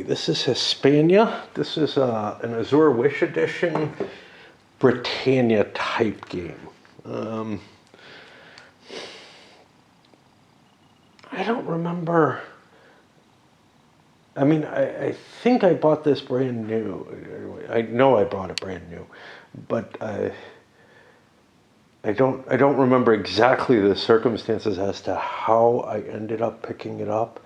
this is Hispania. This is an Azure Wish Edition Brittania type game. I don't remember. I mean, I think I bought this brand new. I know I bought it brand new, but I don't remember exactly the circumstances as to how I ended up picking it up.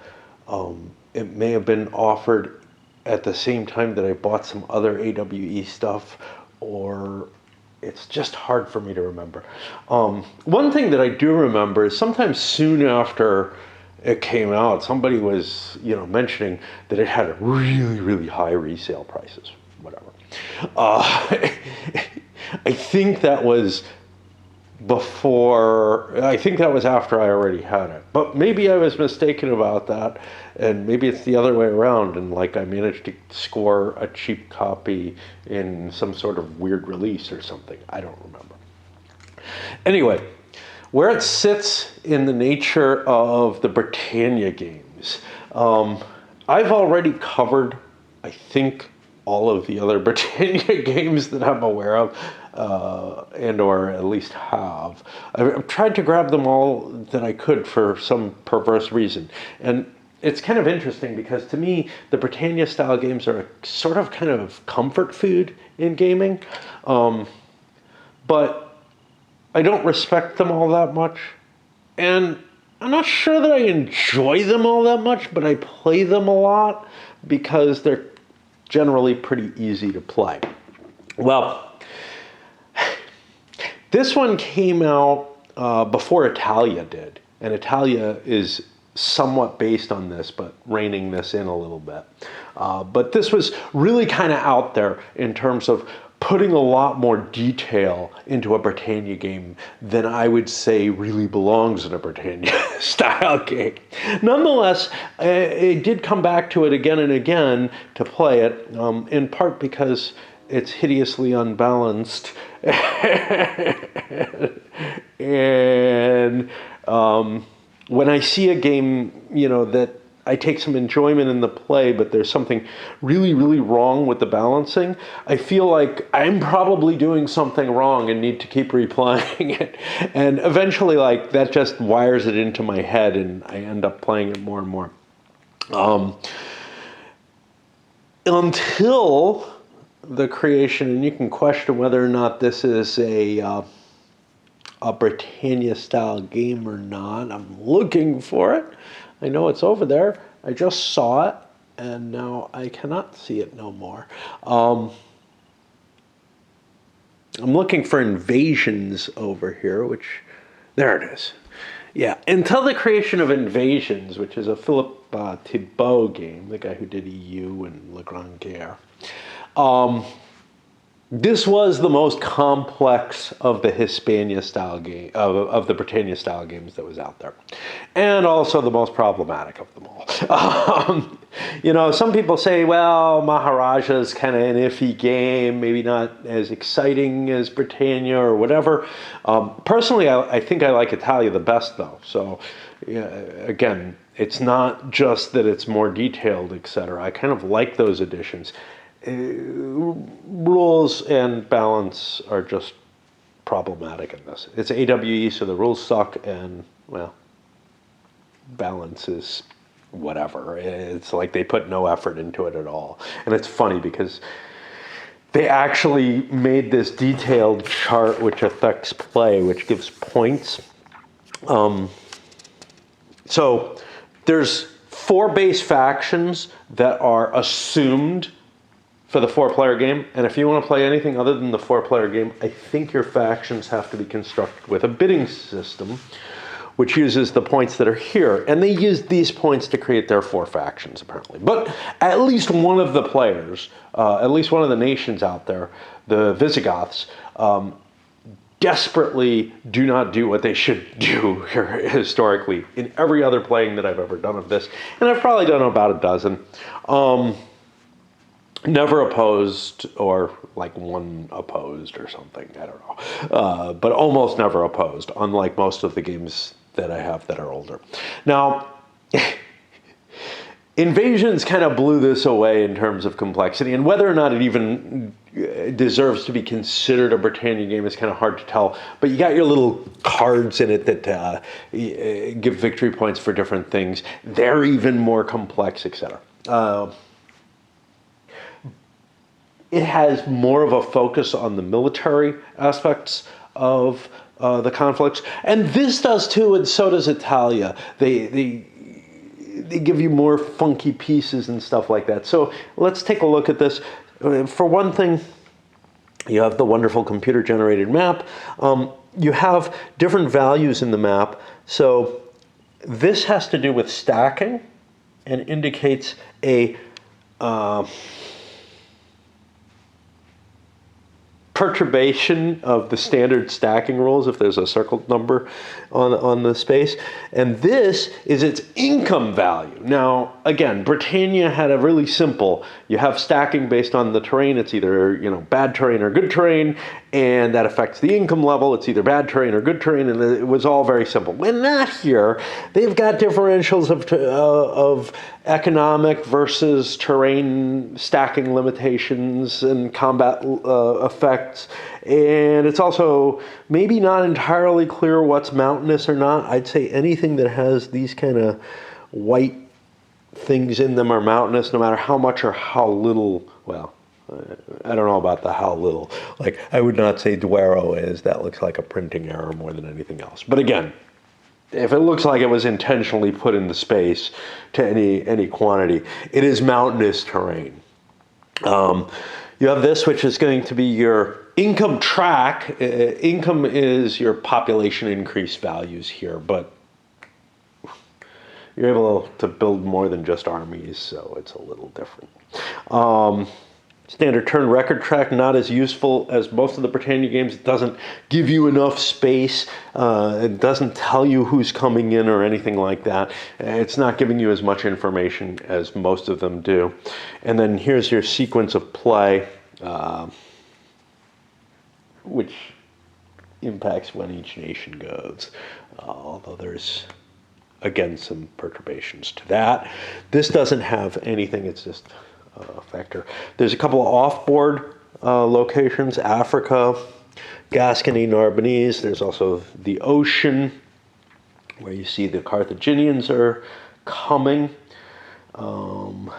It may have been offered at the same time that I bought some other AWE stuff, or it's just hard for me to remember. One thing that I do remember is sometimes soon after it came out, somebody was, mentioning that it had really, really high resale prices, whatever. I think that was after I already had it, but maybe I was mistaken about that, and maybe it's the other way around, and like I managed to score a cheap copy in some sort of weird release or something. I don't remember. Anyway, where it sits in the nature of the Brittania games, I've already covered, I think, all of the other Brittania games that I'm aware of, and or at least have. I've tried to grab them all that I could for some perverse reason. And it's kind of interesting because to me, the Brittania style games are a sort of kind of comfort food in gaming. But I don't respect them all that much. And I'm not sure that I enjoy them all that much, but I play them a lot because they're generally pretty easy to play. Well, this one came out before Italia did, and Italia is somewhat based on this, but reining this in a little bit. But this was really kind of out there in terms of putting a lot more detail into a Brittania game than I would say really belongs in a Brittania style game. Nonetheless, I did come back to it again and again to play it, in part because it's hideously unbalanced. And when I see a game, that I take some enjoyment in the play, but there's something really, really wrong with the balancing, I feel like I'm probably doing something wrong and need to keep replaying it. And eventually, that just wires it into my head, and I end up playing it more and more. Until the creation, and you can question whether or not this is a Brittania style game or not. I'm looking for it. I know it's over there. I just saw it, and now I cannot see it no more. I'm looking for Invasions over here, which, there it is. Yeah, Until the Creation of Invasions, which is a Philippe Thibault game, the guy who did EU and Le Grand Guerre. This was the most complex of the Hispania style game, of the Brittania style games that was out there. And also the most problematic of them all. Some people say, well, Maharaja's kind of an iffy game, maybe not as exciting as Brittania or whatever. Personally, I think I like Italia the best, though. So, again, it's not just that it's more detailed, etc. I kind of like those additions. Rules and balance are just problematic in this. It's AWE, so the rules suck, and, well, balance is whatever. It's like they put no effort into it at all. And it's funny because they actually made this detailed chart which affects play, which gives points. So there's 4 base factions that are assumed for the 4-player game, and if you want to play anything other than the 4-player game, I think your factions have to be constructed with a bidding system, which uses the points that are here. And they use these points to create their 4 factions, apparently. But at least one of the players, at least one of the nations out there, the Visigoths, desperately do not do what they should do here historically in every other playing that I've ever done of this. And I've probably done about a dozen. Never opposed, or like one opposed or something, I don't know. But almost never opposed, unlike most of the games that I have that are older. Now, Invasions kind of blew this away in terms of complexity, and whether or not it even deserves to be considered a Britannia game is kind of hard to tell. But you got your little cards in it that give victory points for different things. They're even more complex, etc. It has more of a focus on the military aspects of the conflicts, and this does too, and so does Italia. They give you more funky pieces and stuff like that. So let's take a look at this. For one thing, you have the wonderful computer-generated map. You have different values in the map. So this has to do with stacking and indicates a perturbation of the standard stacking rules if there's a circled number on the space. And this is its income value. Now, again, Britannia had a really simple, you have stacking based on the terrain. It's either, bad terrain or good terrain, and that affects the income level. It's either bad terrain or good terrain, and it was all very simple. When not here, they've got differentials of economic versus terrain stacking limitations and combat effects. And it's also maybe not entirely clear what's mountainous or not. I'd say anything that has these kind of white things in them are mountainous, no matter how much or how little. Well, I don't know about the how little. Like, I would not say Duero is. That looks like a printing error more than anything else. But again, if it looks like it was intentionally put into space to any quantity, it is mountainous terrain. You have this, which is going to be your income track. Income is your population increase values here, but you're able to build more than just armies, so it's a little different. Standard turn record track, not as useful as most of the Britannia games. It doesn't give you enough space. It doesn't tell you who's coming in or anything like that. It's not giving you as much information as most of them do. And then here's your sequence of play, which impacts when each nation goes, although there's, again, some perturbations to that. This doesn't have anything. It's just factor. There's a couple of off-board locations, Africa, Gascony, Narbonese. There's also the ocean, where you see the Carthaginians are coming. The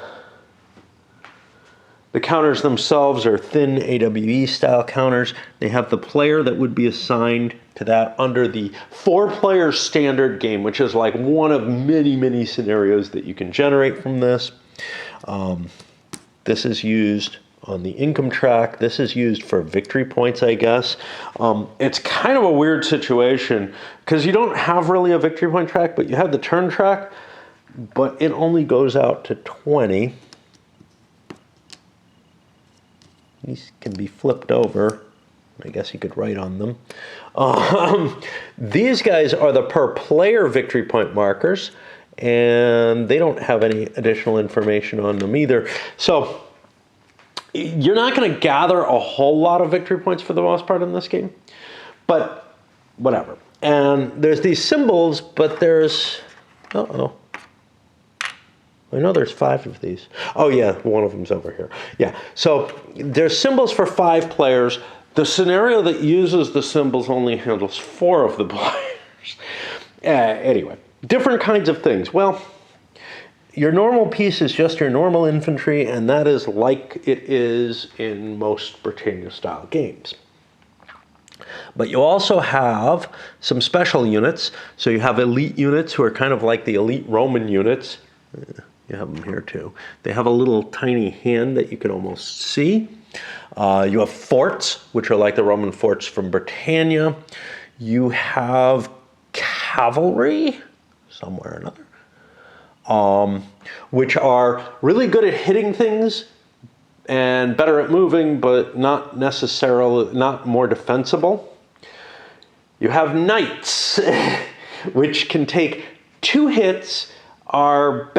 counters themselves are thin AWE style counters. They have the player that would be assigned to that under the 4-player standard game, which is like one of many, many scenarios that you can generate from this. This is used on the income track. This is used for victory points, I guess. It's kind of a weird situation because you don't have really a victory point track, but you have the turn track, but it only goes out to 20. These can be flipped over. I guess you could write on them. These guys are the per player victory point markers, and they don't have any additional information on them either. So you're not going to gather a whole lot of victory points for the most part in this game, but whatever. And there's these symbols, but there's, I know there's 5 of these. Oh yeah, one of them's over here. Yeah, so there's symbols for 5 players. The scenario that uses the symbols only handles 4 of the players. Anyway, different kinds of things. Well, your normal piece is just your normal infantry, and that is like it is in most Britannia-style games. But you also have some special units. So you have elite units who are kind of like the elite Roman units. You have them here too. They have a little tiny hand that you can almost see. You have forts, which are like the Roman forts from Britannia. You have cavalry, somewhere or another, which are really good at hitting things and better at moving, but not necessarily, not more defensible. You have knights, which can take 2 hits, are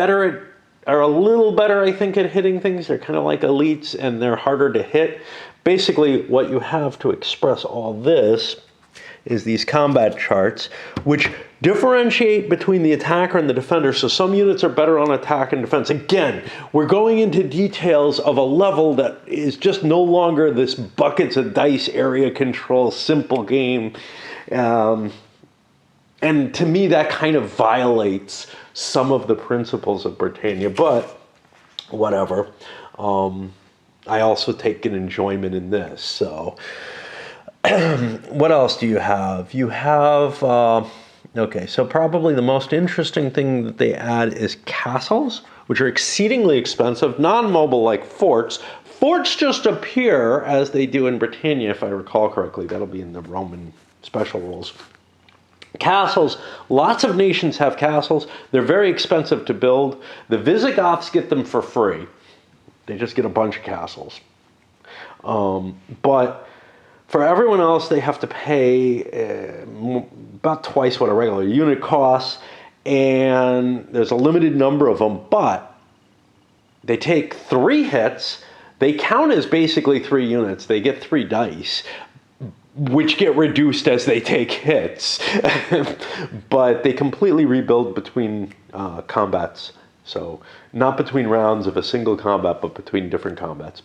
a little better, I think, at hitting things. They're kind of like elites, and they're harder to hit. Basically, what you have to express all this is these combat charts, which differentiate between the attacker and the defender. So some units are better on attack and defense. Again, we're going into details of a level that is just no longer this buckets of dice area control simple game. And to me, that kind of violates some of the principles of Brittania, but whatever. I also take an enjoyment in this. So what else do you have? You have, okay, so probably the most interesting thing that they add is castles, which are exceedingly expensive, non-mobile like forts. Forts just appear as they do in Brittania, if I recall correctly. That'll be in the Roman special rules. Castles, lots of nations have castles. They're very expensive to build. The Visigoths get them for free. They just get a bunch of castles. But for everyone else, they have to pay about twice what a regular unit costs. And there's a limited number of them, but they take 3 hits. They count as basically 3 units. They get 3 dice, which get reduced as they take hits. But they completely rebuild between combats. So not between rounds of a single combat, but between different combats.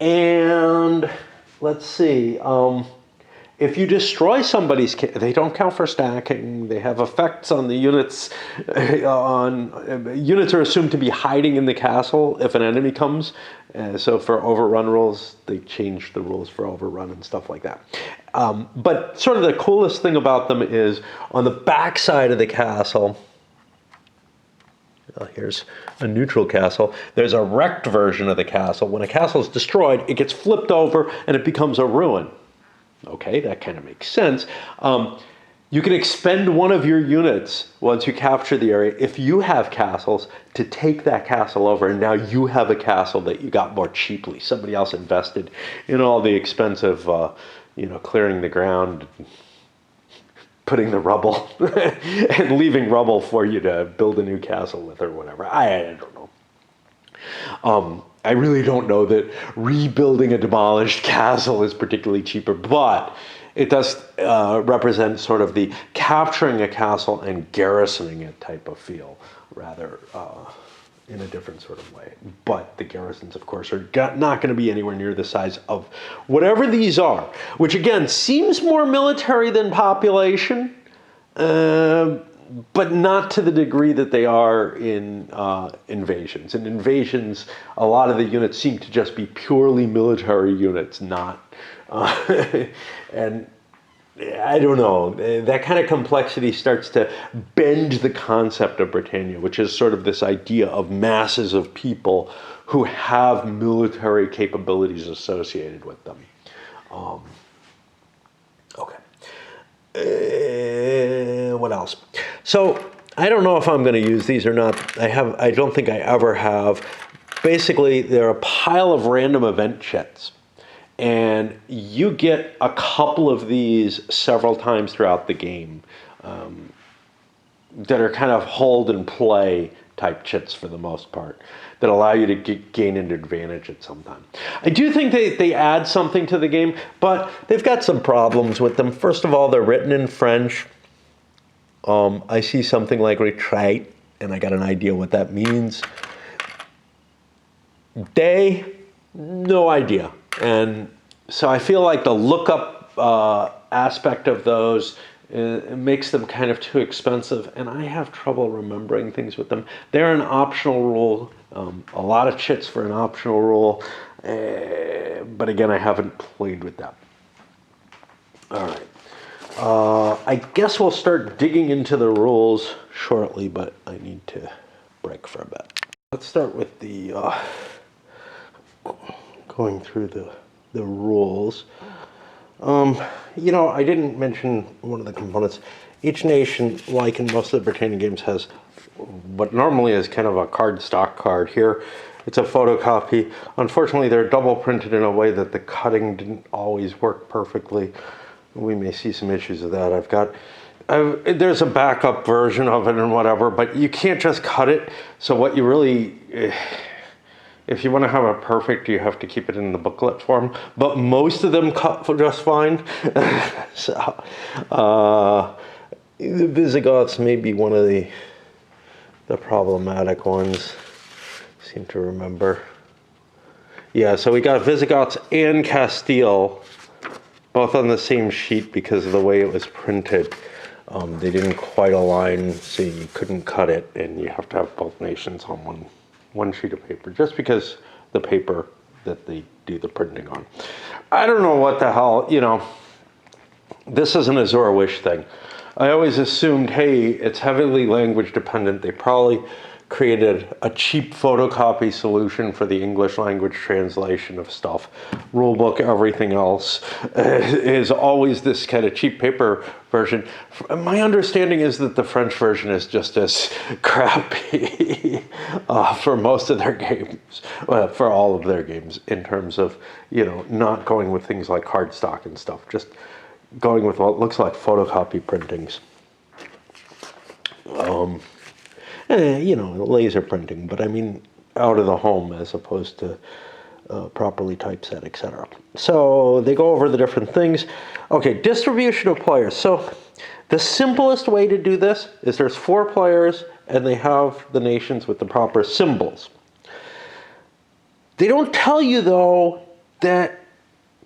And let's see, if you destroy somebody's, they don't count for stacking. They have effects on the units. Units are assumed to be hiding in the castle if an enemy comes. So for overrun rules, they change the rules for overrun and stuff like that. But sort of the coolest thing about them is on the back side of the castle, here's a neutral castle. There's a wrecked version of the castle. When a castle is destroyed, it gets flipped over and it becomes a ruin. Okay, that kind of makes sense. You can expend one of your units once you capture the area, if you have castles, to take that castle over, and now you have a castle that you got more cheaply. Somebody else invested in all the expensive, clearing the ground, putting the rubble, and leaving rubble for you to build a new castle with or whatever. I don't know. I really don't know that rebuilding a demolished castle is particularly cheaper, but it does represent sort of the capturing a castle and garrisoning it type of feel, rather in a different sort of way. But the garrisons, of course, are not going to be anywhere near the size of whatever these are, which again seems more military than population, but not to the degree that they are in invasions. In invasions, a lot of the units seem to just be purely military units, not... and I don't know, that kind of complexity starts to bend the concept of Brittania, which is sort of this idea of masses of people who have military capabilities associated with them. Okay. What else? So I don't know if I'm going to use these or not. I don't think I ever have. Basically, they're a pile of random event chits. And you get a couple of these several times throughout the game that are kind of hold and play type chits for the most part that allow you to gain an advantage at some time. I do think they add something to the game, but they've got some problems with them. First of all, they're written in French. I see something like retreat, and I got an idea what that means. No idea. And so I feel like the lookup aspect of those it makes them kind of too expensive, and I have trouble remembering things with them. They're an optional rule, a lot of chits for an optional rule, but again, I haven't played with that. All right. I guess we'll start digging into the rules shortly, but I need to break for a bit. Let's start with the going through the rules. I didn't mention one of the components. Each nation, like in most of the Brittanian games, has what normally is kind of a stock card. Here, it's a photocopy. Unfortunately, they're double printed in a way that the cutting didn't always work perfectly. We may see some issues with that. There's a backup version of it and whatever, but you can't just cut it. So what you really, If you want to have it perfect, you have to keep it in the booklet form. But most of them cut just fine. So, the Visigoths may be one of the problematic ones. Seem to remember. Yeah, so we got Visigoths and Castile both on the same sheet because of the way it was printed. They didn't quite align, so you couldn't cut it, and you have to have both nations on one sheet of paper, just because the paper that they do the printing on. I don't know what the hell, this is an Azure Wish thing. I always assumed, hey, it's heavily language dependent. They probably created a cheap photocopy solution for the English language translation of stuff. Rulebook, everything else is always this kind of cheap paper version. My understanding is that the French version is just as crappy for most of their games, well, for all of their games, in terms of, not going with things like cardstock and stuff, just going with what looks like photocopy printings. Laser printing, but I mean out of the home as opposed to properly typeset, etc. So they go over the different things. Okay, distribution of players. So the simplest way to do this is there's 4 players and they have the nations with the proper symbols. They don't tell you, though, that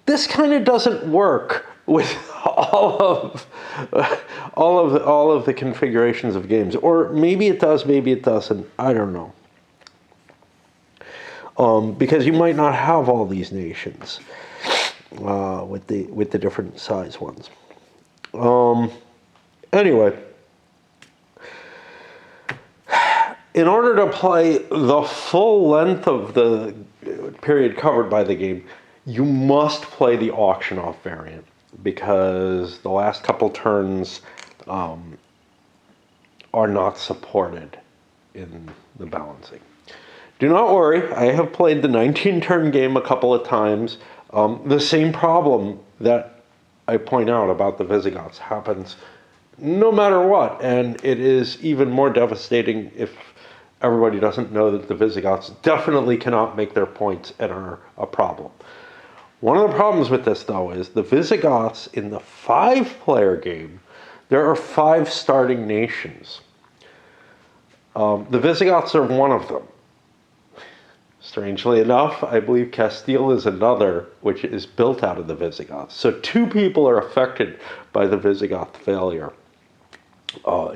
this kind of doesn't work with all of the configurations of games, or maybe it does, maybe it doesn't. I don't know, because you might not have all these nations with the different size ones. Anyway, in order to play the full length of the period covered by the game, you must play the auction off variant, because the last couple turns are not supported in the balancing. Do not worry, I have played the 19-turn game a couple of times. The same problem that I point out about the Visigoths happens no matter what, and it is even more devastating if everybody doesn't know that the Visigoths definitely cannot make their points and are a problem. One of the problems with this, though, is the Visigoths in the 5-player game, there are 5 starting nations. The Visigoths are one of them. Strangely enough, I believe Castile is another, which is built out of the Visigoths. So 2 people are affected by the Visigoth failure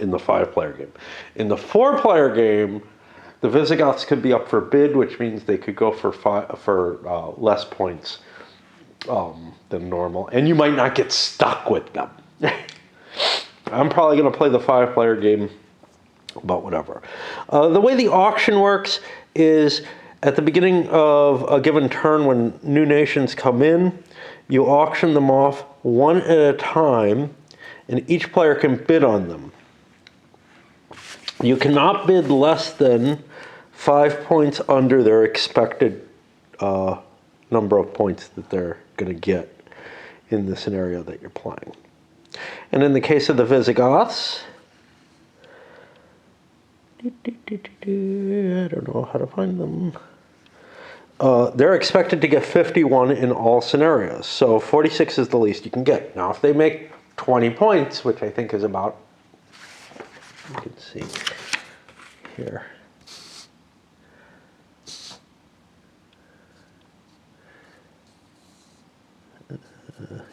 in the 5-player game. In the 4-player game, the Visigoths could be up for bid, which means they could go for less points than normal, and you might not get stuck with them. I'm probably going to play the 5-player game, but whatever. The way the auction works is at the beginning of a given turn, when new nations come in, you auction them off one at a time, and each player can bid on them. You cannot bid less than 5 points under their expected number of points that they're going to get in the scenario that you're playing. And in the case of the Visigoths, I don't know how to find them. They're expected to get 51 in all scenarios. So 46 is the least you can get. Now, if they make 20 points, which I think is about, you can see here.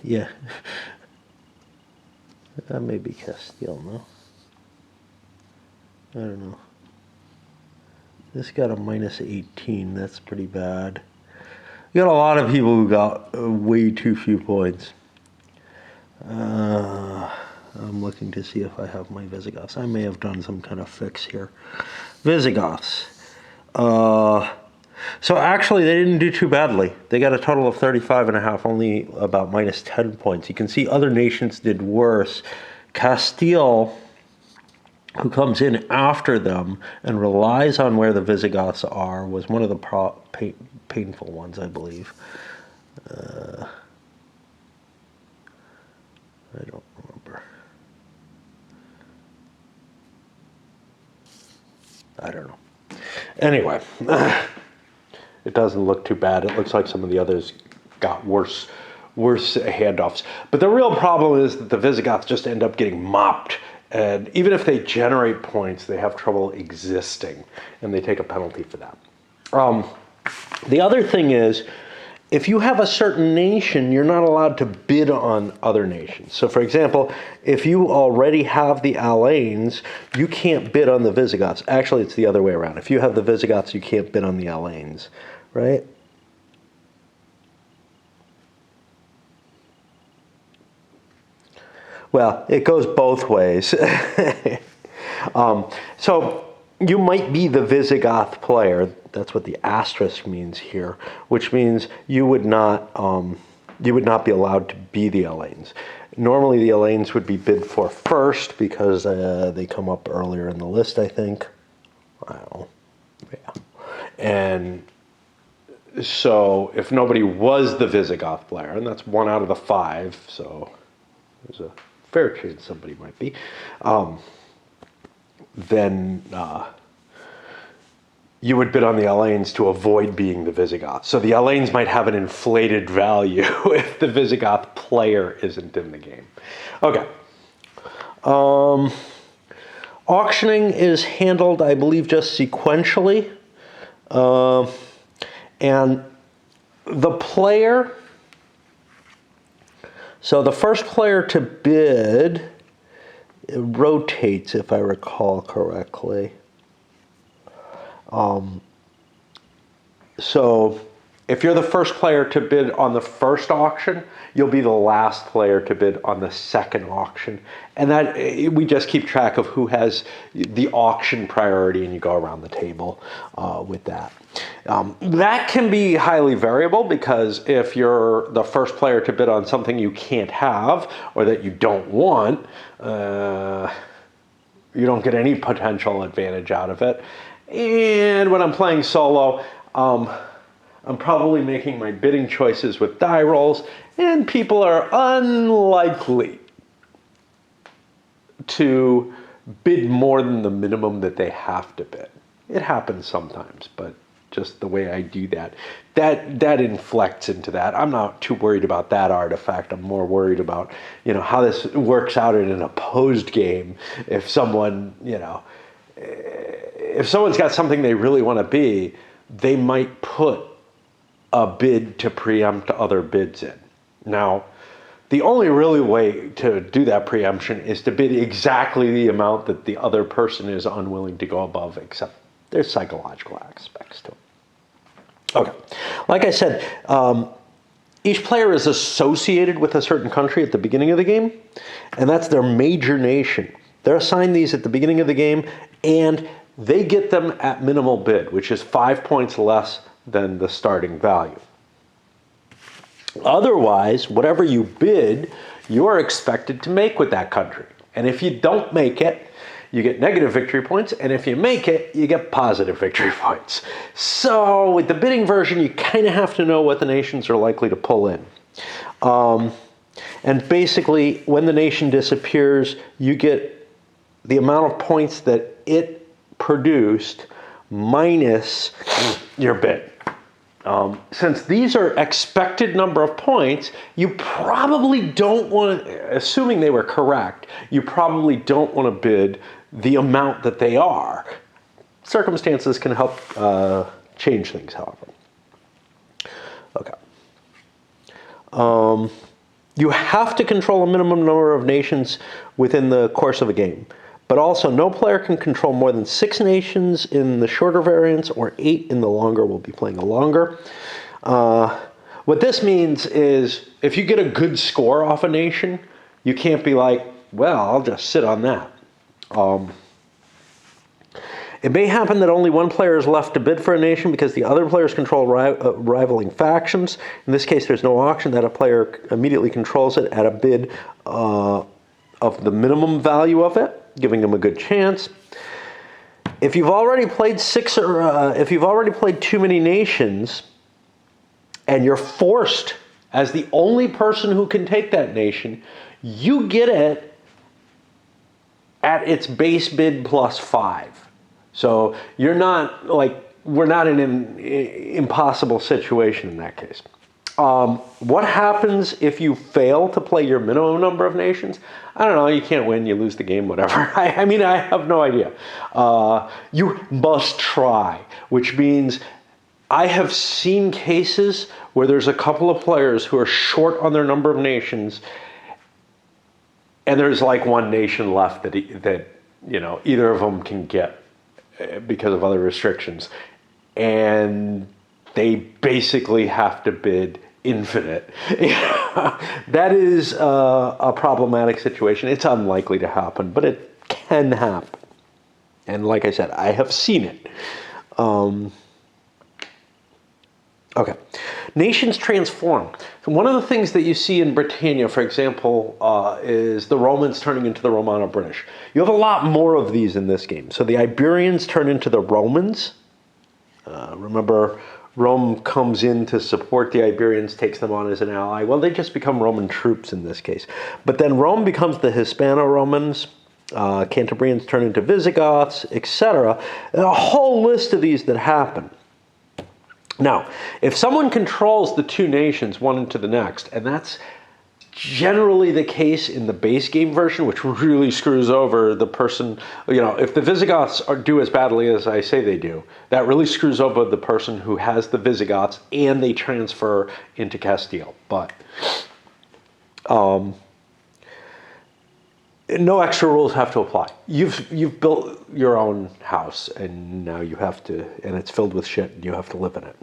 Yeah. That may be Castile, no? I don't know. This got a minus 18. That's pretty bad. You got a lot of people who got way too few points. I'm looking to see if I have my Visigoths. I may have done some kind of fix here. Visigoths. So actually, they didn't do too badly. They got a total of 35.5, only about minus 10 points. You can see other nations did worse. Castile, who comes in after them and relies on where the Visigoths are, was one of the painful ones, I believe. I don't remember. I don't know. Anyway, It doesn't look too bad. It looks like some of the others got worse handoffs. But the real problem is that the Visigoths just end up getting mopped. And even if they generate points, they have trouble existing. And they take a penalty for that. The other thing is, if you have a certain nation, you're not allowed to bid on other nations. So for example, if you already have the Alains, you can't bid on the Visigoths. Actually, it's the other way around. If you have the Visigoths, you can't bid on the Alains, right? Well, it goes both ways. So you might be the Visigoth player. That's what the asterisk means here, which means you would not be allowed to be the Alains. Normally, the Alains would be bid for first because they come up earlier in the list, I think. I don't know. Yeah. And so if nobody was the Visigoth player, and that's 1 out of the 5, so there's a fair chance somebody might be, then you would bid on the Alains to avoid being the Visigoth. So the Alains might have an inflated value if the Visigoth player isn't in the game. Okay. Auctioning is handled, I believe, just sequentially. And the player, so the first player to bid rotates, if I recall correctly. So if you're the first player to bid on the first auction, you'll be the last player to bid on the second auction. And that we just keep track of who has the auction priority, and you go around the table with that. That can be highly variable, because if you're the first player to bid on something you can't have or that you don't want, you don't get any potential advantage out of it. And when I'm playing solo, I'm probably making my bidding choices with die rolls, and people are unlikely to bid more than the minimum that they have to bid. It happens sometimes, but just the way I do that, that inflects into that. I'm not too worried about that artifact. I'm more worried about, how this works out in an opposed game. If someone, if someone's got something they really want to be, they might put a bid to preempt other bids in. Now, the only really way to do that preemption is to bid exactly the amount that the other person is unwilling to go above, except there's psychological aspects to it. Okay, like I said, each player is associated with a certain country at the beginning of the game, and that's their major nation. They're assigned these at the beginning of the game, and they get them at minimal bid, which is 5 points less than the starting value. Otherwise, whatever you bid, you are expected to make with that country. And if you don't make it, you get negative victory points, and if you make it, you get positive victory points. So with the bidding version, you kind of have to know what the nations are likely to pull in. And basically, when the nation disappears, you get the amount of points that it produced minus your bid. Since these are expected number of points, you probably don't want to, assuming they were correct, you probably don't want to bid the amount that they are. Circumstances can help change things, however. Okay. You have to control a minimum number of nations within the course of a game. But also, no player can control more than 6 nations in the shorter variants or 8 in the longer. We'll be playing a longer. What this means is, if you get a good score off a nation, you can't be like, well, I'll just sit on that. It may happen that only one player is left to bid for a nation because the other players control rivaling factions. In this case, there's no auction. That a player immediately controls it at a bid of the minimum value of it, giving them a good chance. If you've already played if you've already played too many nations, and you're forced as the only person who can take that nation, you get it at its base bid plus 5. So you're not like we're not in an impossible situation in that case. What happens if you fail to play your minimum number of nations? I don't know. You can't win. You lose the game, whatever. I mean, I have no idea. You must try, which means I have seen cases where there's a couple of players who are short on their number of nations, and there's like one nation left that either of them can get because of other restrictions, and they basically have to bid infinite. That is a problematic situation. It's unlikely to happen, but it can happen. And like I said, I have seen it. Okay. Nations transform. So one of the things that you see in Brittania, for example, is the Romans turning into the Romano-British. You have a lot more of these in this game. So the Iberians turn into the Romans. Remember, Rome comes in to support the Iberians, takes them on as an ally. Well, they just become Roman troops in this case. But then Rome becomes the Hispano-Romans. Cantabrians turn into Visigoths, etc. A whole list of these that happen. Now, if someone controls the two nations, one into the next, and that's generally the case in the base game version, which really screws over the person, if the Visigoths do as badly as I say they do, that really screws over the person who has the Visigoths and they transfer into Castile. But no extra rules have to apply. You've built your own house, and now you have to, and it's filled with shit, and you have to live in it.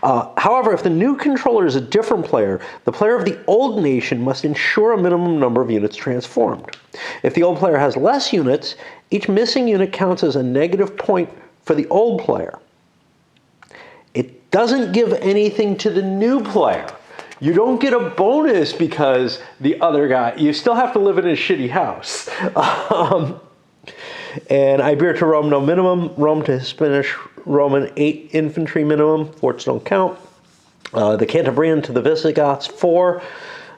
However, if the new controller is a different player, the player of the old nation must ensure a minimum number of units transformed. If the old player has less units, each missing unit counts as a negative point for the old player. It doesn't give anything to the new player. You don't get a bonus because the other guy, you still have to live in a shitty house. And Iber to Rome, no minimum. Rome to Spanish Roman, 8 infantry minimum. Forts don't count. The Cantabrian to the Visigoths, 4.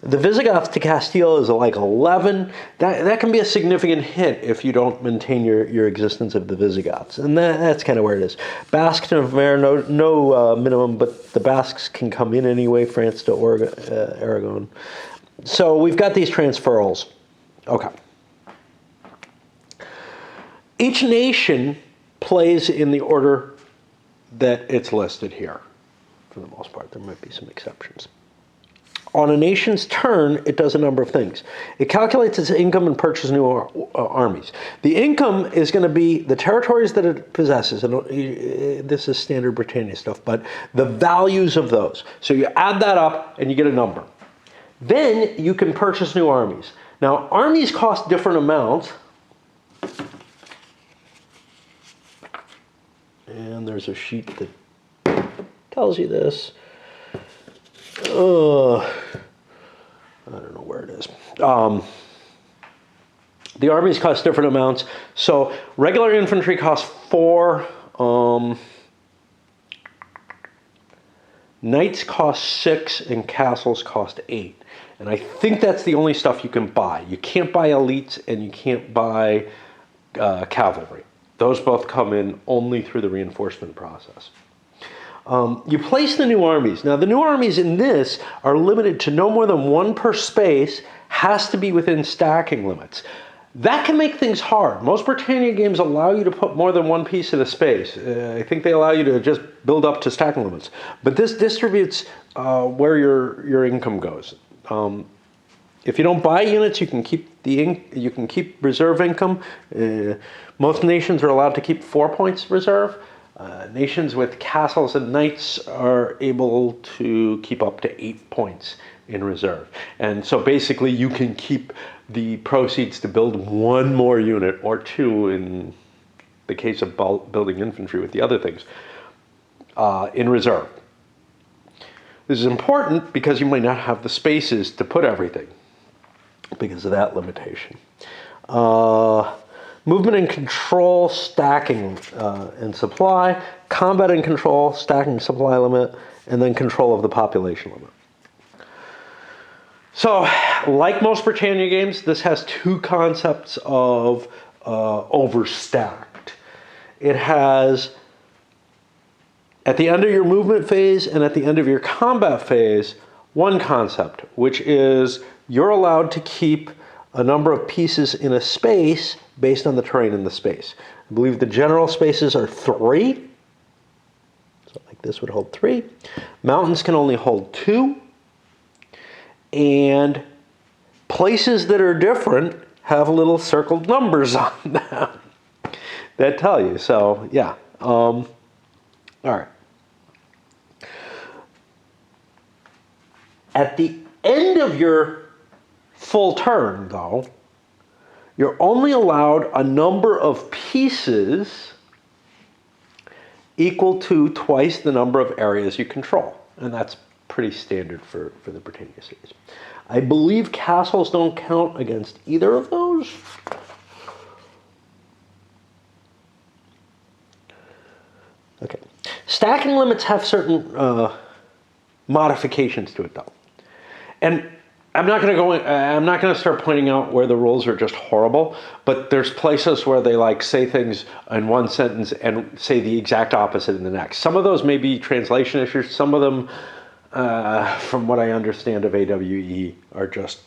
The Visigoths to Castile is like 11. That can be a significant hit if you don't maintain your existence of the Visigoths. And that's kind of where it is. Basque to Navarre, no minimum, but the Basques can come in anyway. France to Aragon. So we've got these transferals. Okay. Each nation plays in the order that it's listed here. For the most part, there might be some exceptions. On a nation's turn, it does a number of things. It calculates its income and purchases new armies. The income is going to be the territories that it possesses, and this is standard Brittania stuff, but the values of those. So you add that up and you get a number. Then you can purchase new armies. Now, armies cost different amounts. And there's a sheet that tells you this. I don't know where it is. The armies cost different amounts. So regular infantry costs 4. Knights cost 6, and castles cost 8. And I think that's the only stuff you can buy. You can't buy elites, and you can't buy cavalry. Those both come in only through the reinforcement process. You place the new armies. Now, the new armies in this are limited to no more than 1 per space, has to be within stacking limits. That can make things hard. Most Brittania games allow you to put more than 1 piece in a space. I think they allow you to just build up to stacking limits. But this distributes where your income goes. If you don't buy units, you can keep reserve income. Most nations are allowed to keep 4 points reserve. Nations with castles and knights are able to keep up to 8 points in reserve. And so basically you can keep the proceeds to build 1 more unit or 2 in the case of building infantry with the other things in reserve. This is important because you might not have the spaces to put everything because of that limitation. Movement and control, stacking and supply, combat and control, stacking supply limit, and then control of the population limit. So, like most Brittania games, this has 2 concepts of overstacked. It has At the end of your movement phase and at the end of your combat phase, one concept, which is you're allowed to keep a number of pieces in a space based on the terrain in the space. I believe the general spaces are 3. So like this would hold 3. Mountains can only hold 2. And places that are different have little circled numbers on them that tell you. So yeah. All right. At the end of your full turn, though, you're only allowed a number of pieces equal to twice the number of areas you control. And that's pretty standard for the Brittania series. I believe castles don't count against either of those. Okay. Stacking limits have certain modifications to it, though. And I'm not going to start pointing out where the rules are just horrible, but there's places where they like say things in one sentence and say the exact opposite in the next. Some of those may be translation issues. Some of them, from what I understand of AWE, are just,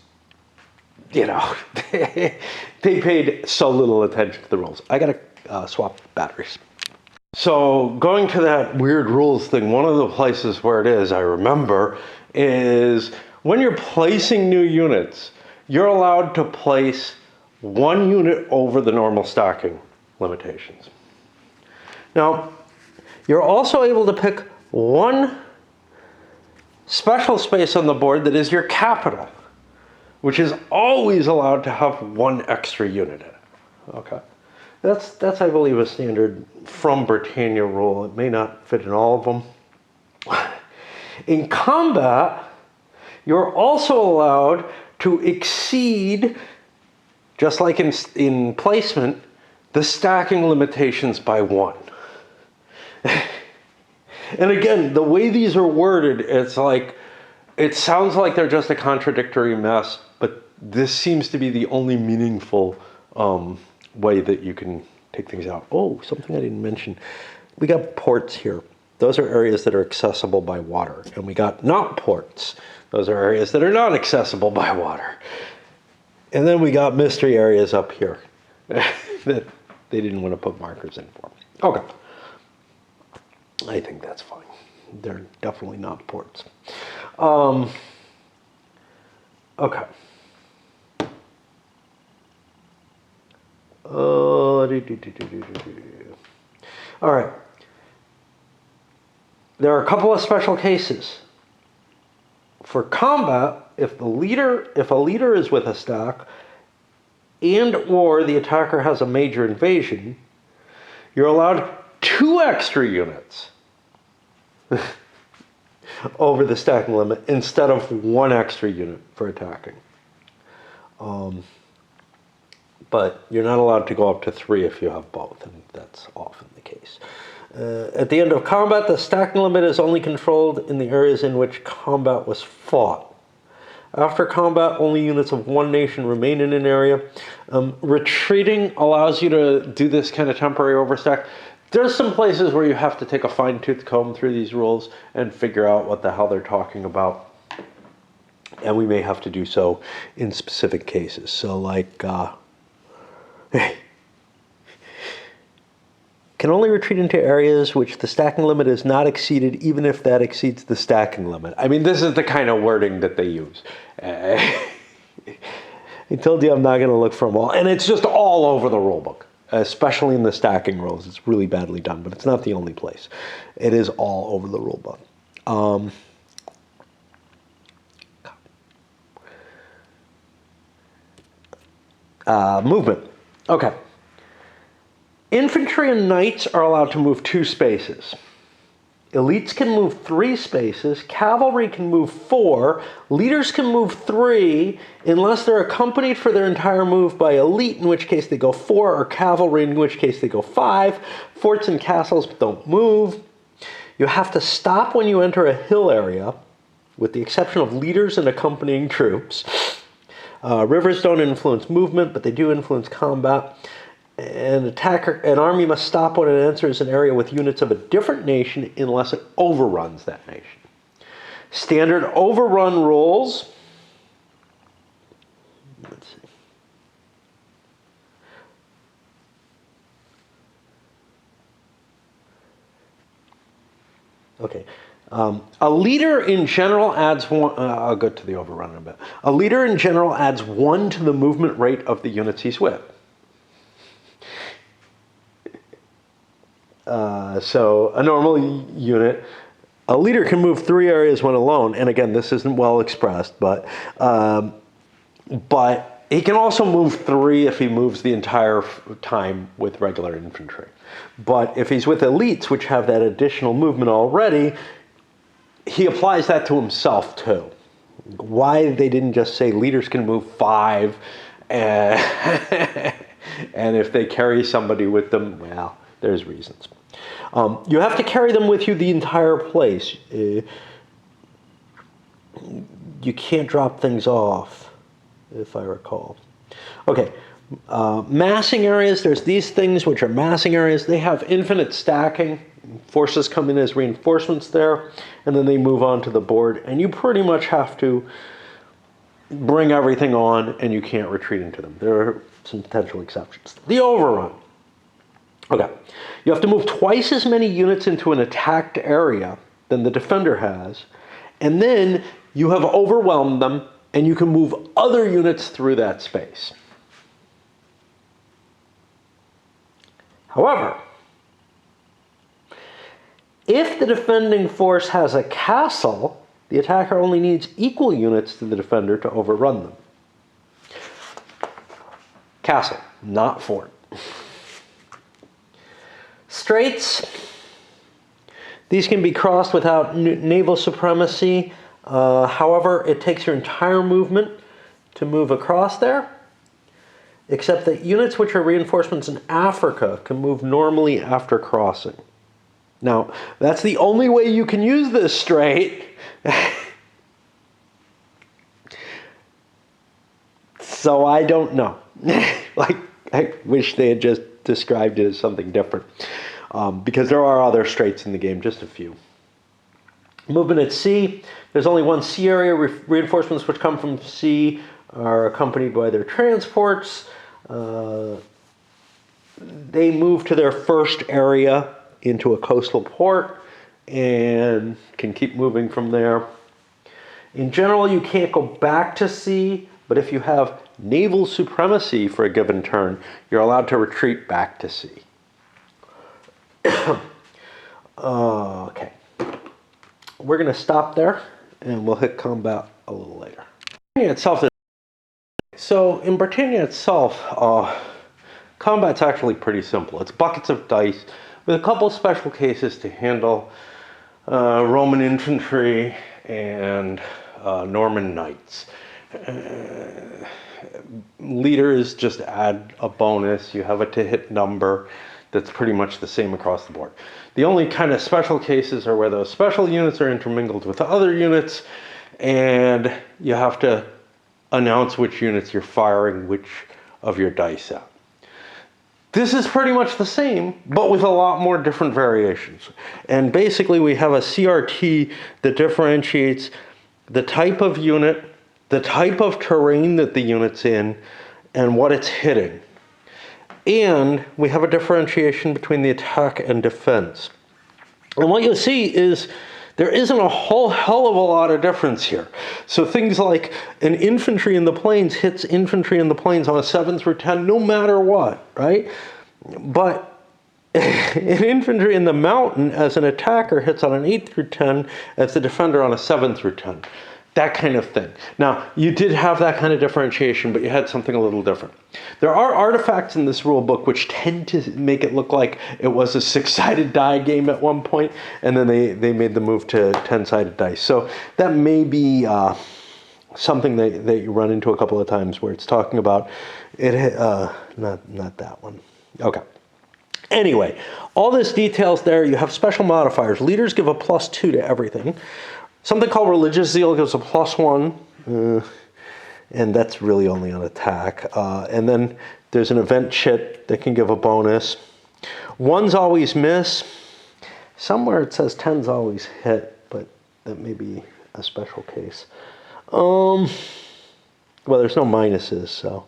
you know, they paid so little attention to the rules. I got to swap batteries. So going to that weird rules thing, one of the places where it is, I remember, is when you're placing new units, you're allowed to place 1 unit over the normal stacking limitations. Now, you're also able to pick 1 special space on the board that is your capital, which is always allowed to have 1 extra unit in it. Okay. That's I believe, a standard from Brittania rule. It may not fit in all of them. In combat, you're also allowed to exceed, just like in placement, the stacking limitations by 1. And again, the way these are worded, it's like, it sounds like they're just a contradictory mess, but this seems to be the only meaningful way that you can take things out. Oh, something I didn't mention. We got ports here. Those are areas that are accessible by water. And we got not ports. Those are areas that are not accessible by water. And then we got mystery areas up here that they didn't want to put markers in for. Okay. I think that's fine. They're definitely not ports. Okay. All right. There are a couple of special cases. For combat, if a leader is with a stack and or the attacker has a major invasion, you're allowed 2 extra units over the stacking limit instead of 1 extra unit for attacking. But you're not allowed to go up to 3 if you have both, and that's often the case. At the end of combat, the stacking limit is only controlled in the areas in which combat was fought. After combat, only units of 1 nation remain in an area. Retreating allows you to do this kind of temporary overstack. There's some places where you have to take a fine-tooth comb through these rules and figure out what the hell they're talking about. And we may have to do so in specific cases. So like, can only retreat into areas which the stacking limit is not exceeded, even if that exceeds the stacking limit. I mean, this is the kind of wording that they use. I told you I'm not going to look for them all. And it's just all over the rulebook, especially in the stacking rules. It's really badly done, but it's not the only place. It is all over the rulebook. Movement. Okay. Infantry and knights are allowed to move 2 spaces. Elites can move 3 spaces. Cavalry can move 4. Leaders can move 3 unless they're accompanied for their entire move by elite, in which case they go 4, or cavalry, in which case they go 5. Forts and castles don't move. You have to stop when you enter a hill area, with the exception of leaders and accompanying troops. Rivers don't influence movement, but they do influence combat. an army must stop when it enters an area with units of a different nation unless it overruns that nation. Standard overrun rules. Let's see. Okay. A leader in general adds one. I'll go to the overrun in a bit. A leader in general adds 1 to the movement rate of the units he's with. So a normal unit, a leader can move 3 areas when alone. And again, this isn't well expressed, but he can also move 3 if he moves the entire time with regular infantry. But if he's with elites, which have that additional movement already, he applies that to himself too. Why they didn't just say leaders can move 5, and if they carry somebody with them, well, there's reasons. You have to carry them with you the entire place. You can't drop things off, if I recall. Okay, massing areas, there's these things which are massing areas. They have infinite stacking. Forces come in as reinforcements there, and then they move on to the board, and you pretty much have to bring everything on, and you can't retreat into them. There are some potential exceptions. The overrun. Okay, you have to move twice as many units into an attacked area than the defender has, and then you have overwhelmed them, and you can move other units through that space. However, if the defending force has a castle, the attacker only needs equal units to the defender to overrun them. Castle, not fort. Straits. These can be crossed without naval supremacy. However, it takes your entire movement to move across there, except that units which are reinforcements in Africa can move normally after crossing. Now, that's the only way you can use this strait. So I don't know. Like, I wish they had just described it as something different. Because there are other straits in the game, just a few. Movement at sea. There's only one sea area. Reinforcements which come from sea are accompanied by their transports. They move to their first area into a coastal port and can keep moving from there. In general, you can't go back to sea, but if you have naval supremacy for a given turn, you're allowed to retreat back to sea. Okay. We're going to stop there, and we'll hit combat a little later. So in Brittania itself, combat's actually pretty simple. It's buckets of dice with a couple special cases to handle Roman infantry and Norman knights. Leaders just add a bonus. You have a to-hit number that's pretty much the same across the board. The only kind of special cases are where those special units are intermingled with other units, and you have to announce which units you're firing which of your dice at. This is pretty much the same, but with a lot more different variations. And basically we have a CRT that differentiates the type of unit, the type of terrain that the unit's in, and what it's hitting. And we have a differentiation between the attack and defense. And what you'll see is there isn't a whole hell of a lot of difference here. So things like an infantry in the plains hits infantry in the plains on a 7 through 10 no matter what, right? But an infantry in the mountain as an attacker hits on an 8 through 10 as the defender on a 7 through 10. That kind of thing. Now, you did have that kind of differentiation, but you had something a little different. There are artifacts in this rule book which tend to make it look like it was a 6-sided die game at one point, and then they made the move to 10-sided dice. So that may be something that you run into a couple of times where it's talking about it. Not that one. Okay. Anyway, all this details there. You have special modifiers. Leaders give a +2 to everything. Something called religious zeal gives a +1. and that's really only on attack. And then there's an event chit that can give a bonus. Ones always miss. Somewhere it says 10s always hit, but that may be a special case. Well, there's no minuses, so.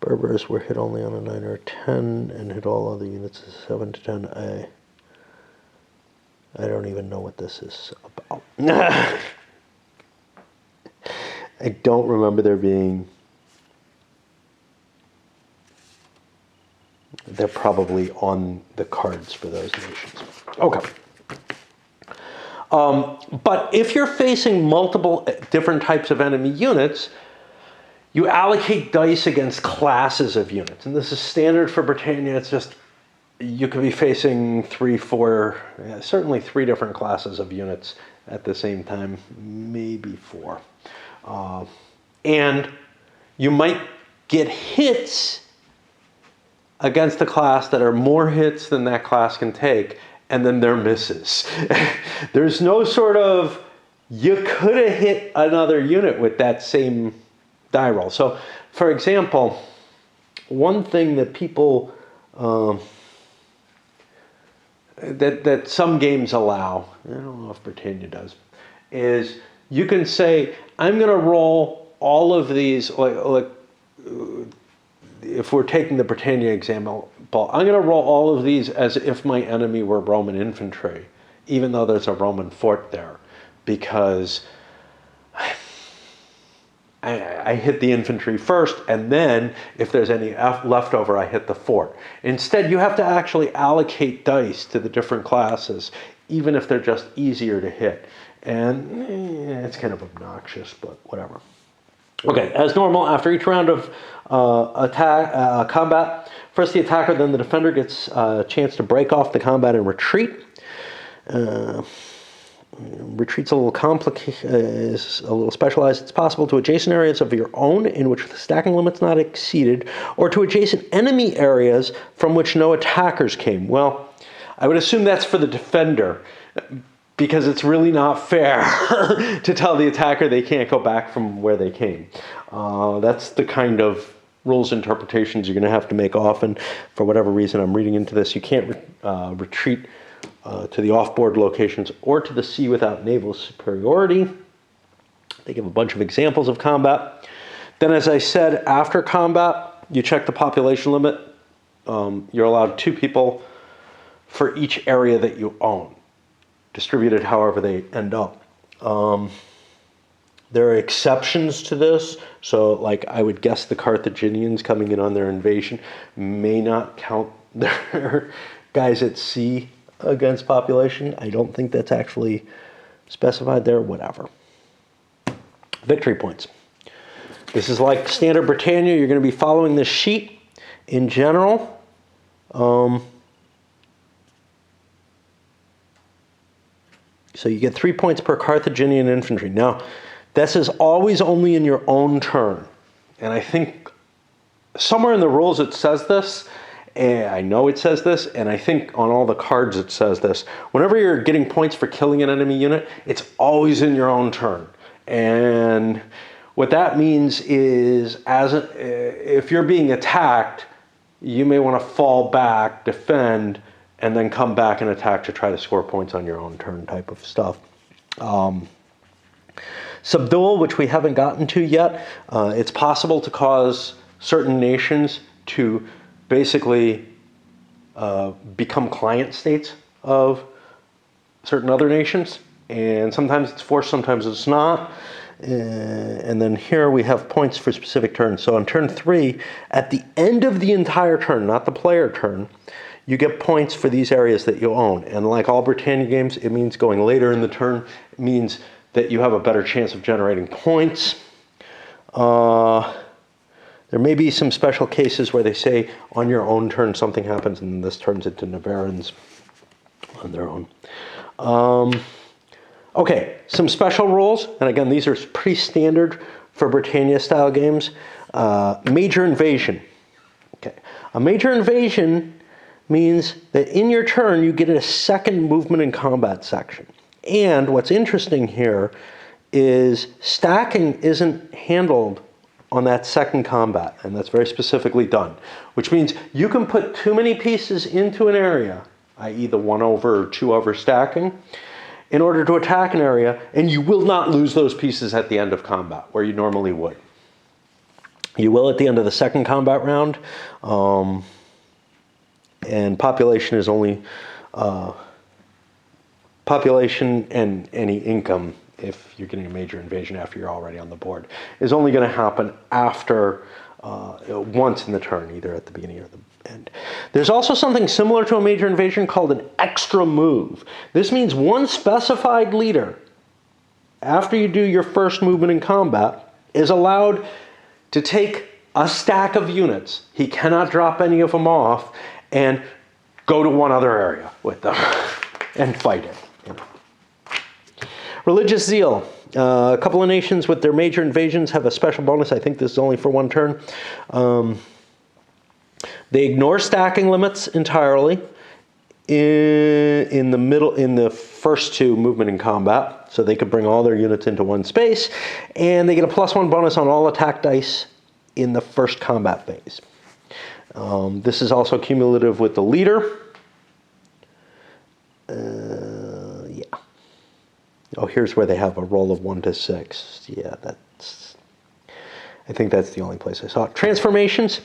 Berbers were hit only on a 9 or a 10 and hit all other units as 7 to 10. I don't even know what this is about. I don't remember there being. They're probably on the cards for those nations. Okay. But if you're facing multiple different types of enemy units, you allocate dice against classes of units. And this is standard for Brittania. It's just, you could be facing 3, 4, certainly 3 different classes of units at the same time, maybe 4. And you might get hits against a class that are more hits than that class can take, and then they're misses. There's no sort of, you could have hit another unit with that same die roll. So, for example, one thing that people, that some games allow, I don't know if Brittania does, is you can say, I'm going to roll all of these, like if we're taking the Brittania example, I'm going to roll all of these as if my enemy were Roman infantry, even though there's a Roman fort there, because I hit the infantry first, and then if there's any left over, I hit the fort. Instead, you have to actually allocate dice to the different classes, even if they're just easier to hit. And it's kind of obnoxious, but whatever. Okay, as normal, after each round of combat, first the attacker, then the defender gets a chance to break off the combat and retreat. Retreat's a little complicated, is a little specialized. It's possible to adjacent areas of your own in which the stacking limit's not exceeded, or to adjacent enemy areas from which no attackers came. Well, I would assume that's for the defender, because it's really not fair to tell the attacker they can't go back from where they came. That's the kind of rules interpretations you're going to have to make often. For whatever reason, I'm reading into this. You can't retreat to the off-board locations or to the sea without naval superiority. They give a bunch of examples of combat. Then, as I said, after combat, you check the population limit. You're allowed 2 people for each area that you own, distributed however they end up. There are exceptions to this. So, like, I would guess the Carthaginians coming in on their invasion may not count their guys at sea against population. I don't think that's actually specified there. Whatever. Victory points. This is like standard Brittania. You're going to be following this sheet in general. So you get 3 points per Carthaginian infantry. Now, this is always only in your own turn. And I think somewhere in the rules it says this. And I know it says this, and I think on all the cards it says this. Whenever you're getting points for killing an enemy unit, it's always in your own turn. And what that means is, if you're being attacked, you may want to fall back, defend, and then come back and attack to try to score points on your own turn type of stuff. Subduel, which we haven't gotten to yet, it's possible to cause certain nations to basically become client states of certain other nations. And sometimes it's forced, sometimes it's not. And then here we have points for specific turns. So on turn 3, at the end of the entire turn, not the player turn, you get points for these areas that you own. And like all Brittania games, it means going later in the turn. It means that you have a better chance of generating points. There may be some special cases where they say on your own turn something happens and this turns into Navarans on their own. Okay, some special rules. And again, these are pretty standard for Brittania style games. Major invasion. Okay, a major invasion means that in your turn you get a second movement in combat section. And what's interesting here is stacking isn't handled on that second combat, and that's very specifically done, which means you can put too many pieces into an area, i.e. the 1 over or 2 over stacking, in order to attack an area, and you will not lose those pieces at the end of combat, where you normally would. You will at the end of the second combat round, and population is only population and any income, if you're getting a major invasion after you're already on the board, is only going to happen after once in the turn, either at the beginning or the end. There's also something similar to a major invasion called an extra move. This means one specified leader, after you do your first movement in combat, is allowed to take a stack of units. He cannot drop any of them off and go to one other area with them and fight it. Religious zeal. A couple of nations with their major invasions have a special bonus. I think this is only for 1 turn. They ignore stacking limits entirely in the first 2 movement in combat, so they could bring all their units into one space, and they get a +1 bonus on all attack dice in the first combat phase. This is also cumulative with the leader. Oh, here's where they have a roll of 1 to 6. Yeah, I think that's the only place I saw it. Transformations.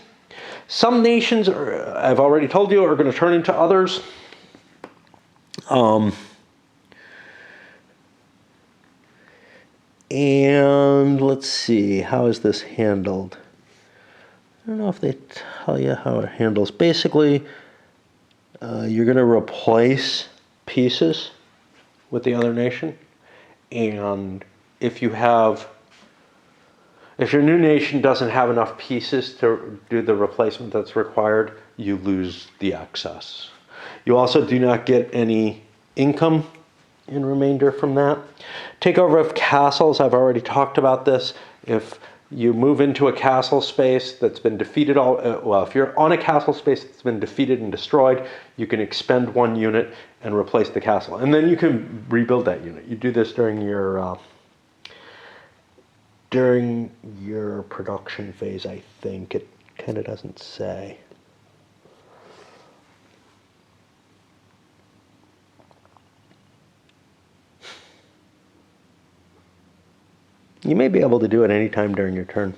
Some nations, I've already told you, are going to turn into others. And let's see, how is this handled? I don't know if they tell you how it handles. Basically, you're going to replace pieces with the other nation. And if your new nation doesn't have enough pieces to do the replacement that's required, you lose the excess. You also do not get any income in remainder from that. Takeover of castles, I've already talked about this. If you move into a castle space that's been defeated, if you're on a castle space that's been defeated and destroyed, you can expend 1 unit and replace the castle. And then you can rebuild that unit. You do this during your production phase, I think. It kind of doesn't say. You may be able to do it anytime during your turn.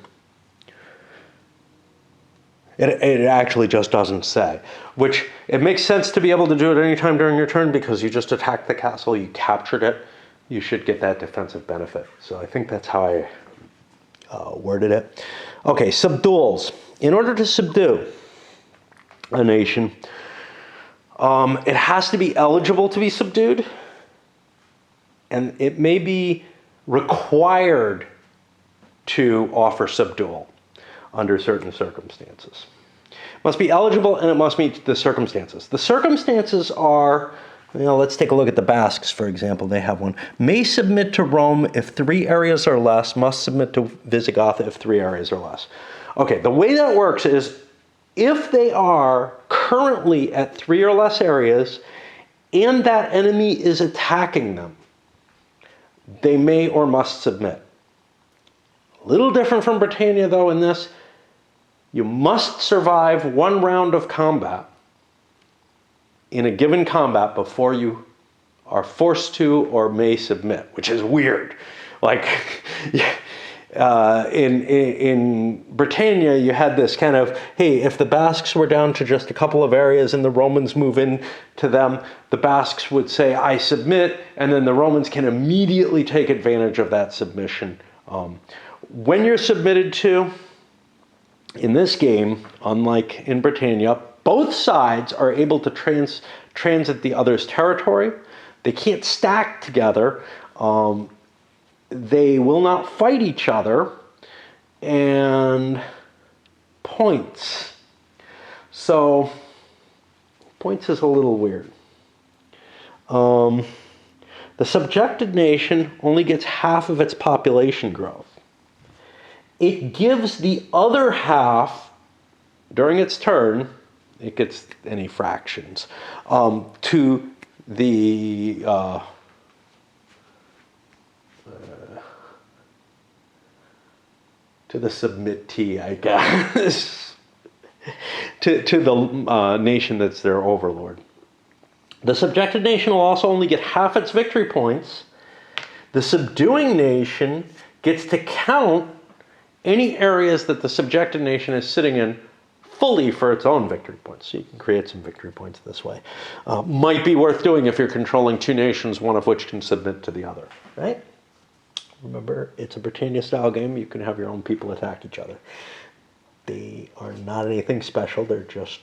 It actually just doesn't say, which it makes sense to be able to do it anytime during your turn because you just attacked the castle, you captured it, you should get that defensive benefit. So I think that's how I worded it. Okay, subduels. In order to subdue a nation, it has to be eligible to be subdued, and it may be required to offer subdual under certain circumstances. It must be eligible and it must meet the circumstances. The circumstances are, let's take a look at the Basques, for example. They have one. May submit to Rome if 3 areas or less, must submit to Visigoth if 3 areas or less. Okay, the way that works is if they are currently at 3 or less areas and that enemy is attacking them, they may or must submit. A little different from Brittania, though, in this. You must survive 1 round of combat in a given combat before you are forced to or may submit, which is weird. Like, in Brittania, you had this kind of, hey, if the Basques were down to just a couple of areas and the Romans move in to them, the Basques would say, I submit, and then the Romans can immediately take advantage of that submission. When you're submitted to, in this game, unlike in Brittania, both sides are able to transit the other's territory. They can't stack together. They will not fight each other. And points. So, points is a little weird. The subjected nation only gets half of its population growth. It gives the other half, during its turn, it gets any fractions, to the, to the submittee, I guess, to the nation that's their overlord. The subjected nation will also only get half its victory points. The subduing nation gets to count any areas that the subjected nation is sitting in fully for its own victory points. So you can create some victory points this way. Might be worth doing if you're controlling two nations, one of which can submit to the other, right? Remember, it's a Brittania-style game. You can have your own people attack each other. They are not anything special. They're just,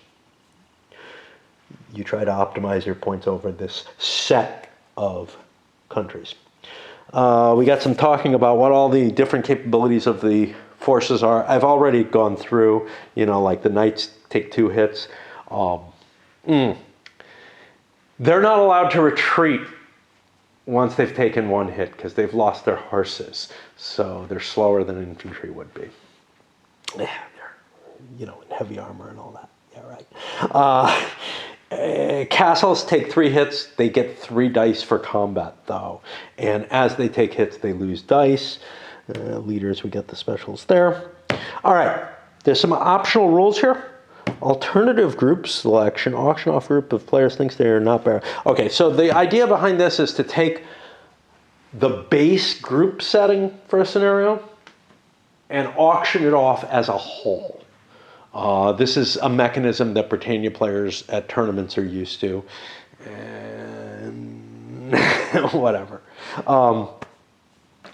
you try to optimize your points over this set of countries. We got some talking about what all the different capabilities of the forces are. I've already gone through, like the knights take 2 hits. They're not allowed to retreat once they've taken 1 hit because they've lost their horses. So they're slower than infantry would be. Yeah, they're, in heavy armor and all that. Yeah, right. Castles take 3 hits. They get 3 dice for combat, though. And as they take hits, they lose dice. Leaders, we get the specials there. All right. There's some optional rules here. Alternative group selection. Auction off group if players thinks they are not better. Okay, so the idea behind this is to take the base group setting for a scenario and auction it off as a whole. This is a mechanism that Brittania players at tournaments are used to. And whatever.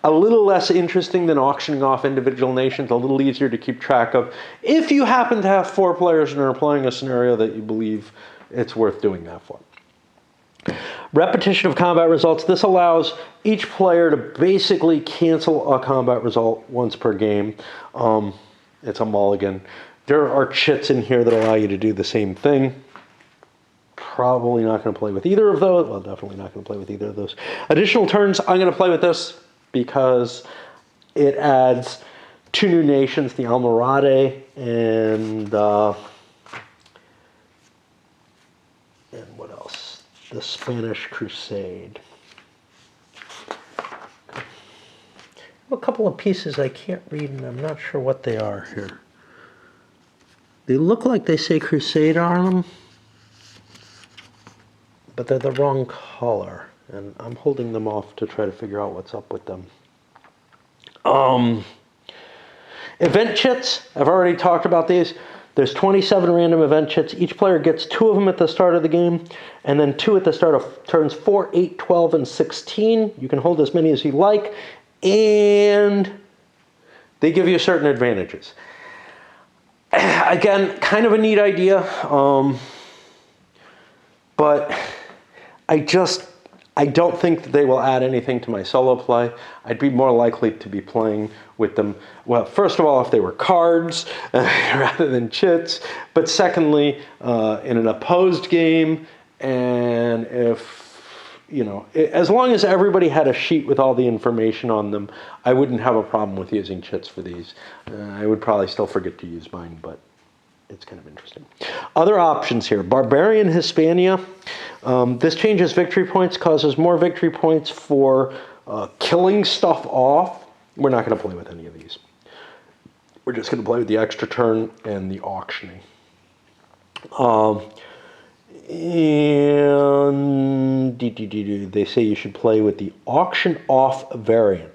A little less interesting than auctioning off individual nations, a little easier to keep track of if you happen to have 4 players and are playing a scenario that you believe it's worth doing that for. Repetition of combat results. This allows each player to basically cancel a combat result once per game. It's a mulligan. There are chits in here that allow you to do the same thing. Probably not going to play with either of those. Well, definitely not going to play with either of those. Additional turns, I'm going to play with this because it adds 2 new nations, the Almoradé and what else? The Spanish Crusade. A couple of pieces I can't read, and I'm not sure what they are here. They look like they say Crusade on them, but they're the wrong color, and I'm holding them off to try to figure out what's up with them. Event chits, I've already talked about these. There's 27 random event chits. Each player gets 2 of them at the start of the game, and then 2 at the start of turns 4, 8, 12, and 16. You can hold as many as you like, and they give you certain advantages. Again, kind of a neat idea, but I don't think that they will add anything to my solo play. I'd be more likely to be playing with them, well, first of all, if they were cards rather than chits, but secondly, in an opposed game, and if, as long as everybody had a sheet with all the information on them, I wouldn't have a problem with using chits for these. I would probably still forget to use mine, but it's kind of interesting. Other options here. Barbarian Hispania. This changes victory points, causes more victory points for killing stuff off. We're not going to play with any of these. We're just going to play with the extra turn and the auctioning. And they say you should play with the auction off variant.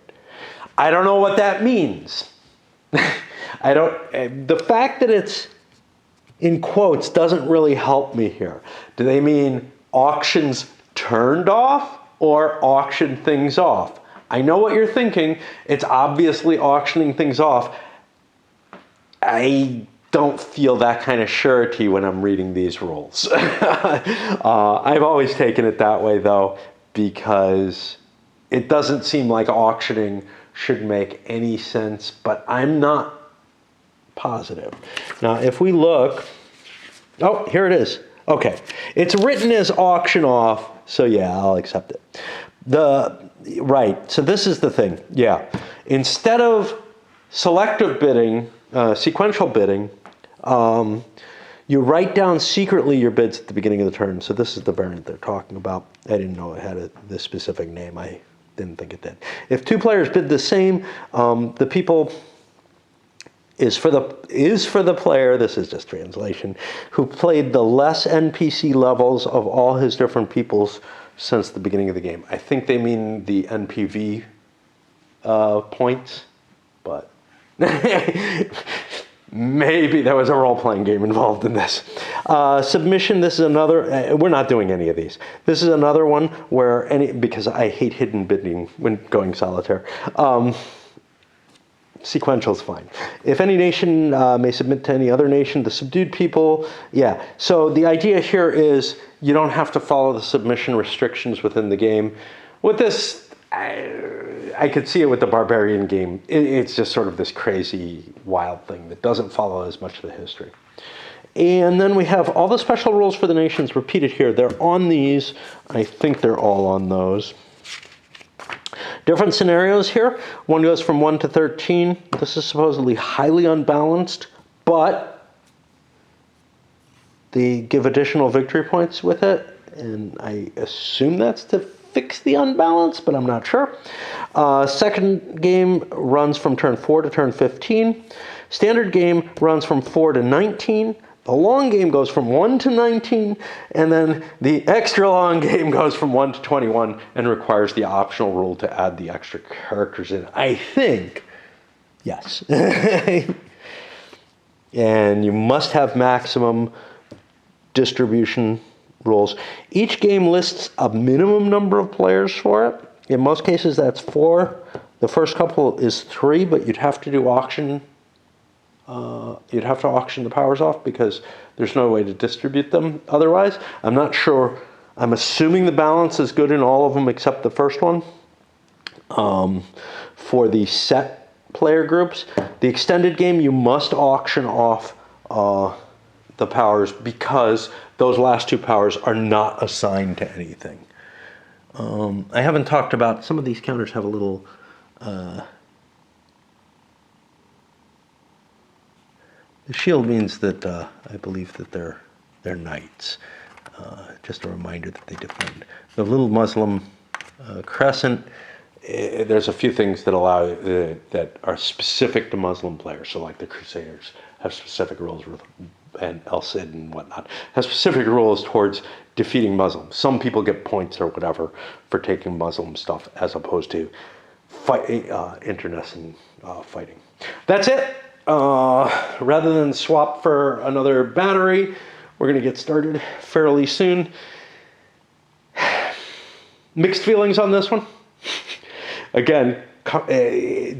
I don't know what that means. The fact that it's in quotes doesn't really help me here. Do they mean auctions turned off or auction things off? I know what you're thinking. It's obviously auctioning things off. I don't feel that kind of surety when I'm reading these rules. I've always taken it that way, though, because it doesn't seem like auctioning should make any sense, but I'm not positive. Now, if we look, oh, here it is. Okay, it's written as auction off, so yeah, I'll accept it. Right, so this is the thing, yeah. Instead of selective bidding, sequential bidding, you write down secretly your bids at the beginning of the turn. So this is the variant they're talking about. I didn't know it had this specific name. I didn't think it did. If 2 players bid the same, the people is for the player, this is just translation, who played the less NPC levels of all his different peoples since the beginning of the game. I think they mean the NPV points, but maybe there was a role-playing game involved in this. Submission, this is another, we're not doing any of these. This is another one where because I hate hidden bidding when going solitaire. Sequential is fine. If any nation may submit to any other nation, the subdued people, yeah. So the idea here is you don't have to follow the submission restrictions within the game. With this, I could see it with the barbarian game. It's just sort of this crazy, wild thing that doesn't follow as much of the history. And then we have all the special rules for the nations repeated here. They're on these. I think they're all on those. Different scenarios here. One goes from 1 to 13. This is supposedly highly unbalanced, but they give additional victory points with it. And I assume that's to fix the unbalance, but I'm not sure. Second game runs from turn 4 to turn 15. Standard game runs from 4 to 19. The long game goes from 1 to 19, and then the extra long game goes from 1 to 21 and requires the optional rule to add the extra characters in. I think, yes. And you must have maximum distribution rules. Each game lists a minimum number of players for it. In most cases, that's 4. The first couple is 3, but you'd have to do auction. You'd have to auction the powers off because there's no way to distribute them otherwise. I'm not sure. I'm assuming the balance is good in all of them except the first one. For the set player groups, the extended game, you must auction off the powers because those last 2 powers are not assigned to anything. I haven't talked about, some of these counters have a little... The shield means that I believe that they're knights. Just a reminder that they defend. The little Muslim crescent. There's a few things that allow that are specific to Muslim players. So, like the Crusaders have specific rules, and El Cid and whatnot have specific rules towards defeating Muslims. Some people get points or whatever for taking Muslim stuff, as opposed to internecine fighting. That's it. Rather than swap for another battery, we're going to get started fairly soon. Mixed feelings on this one. Again,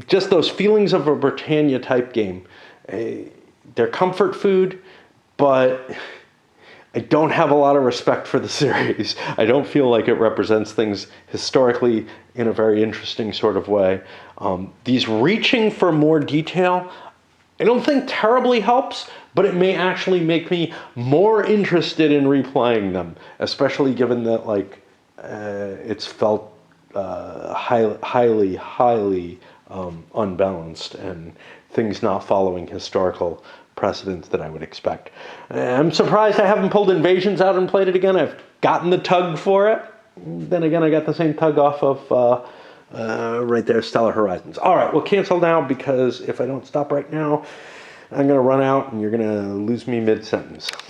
just those feelings of a Brittania type game. They're comfort food, but I don't have a lot of respect for the series. I don't feel like it represents things historically in a very interesting sort of way. These reaching for more detail, I don't think terribly helps, but it may actually make me more interested in replaying them, especially given that it's felt highly unbalanced and things not following historical precedents that I would expect. I'm surprised I haven't pulled Invasions out and played it again. I've gotten the tug for it. Then again, I got the same tug off of right there, Stellar Horizons. All right, we'll cancel now because if I don't stop right now, I'm going to run out and you're going to lose me mid-sentence.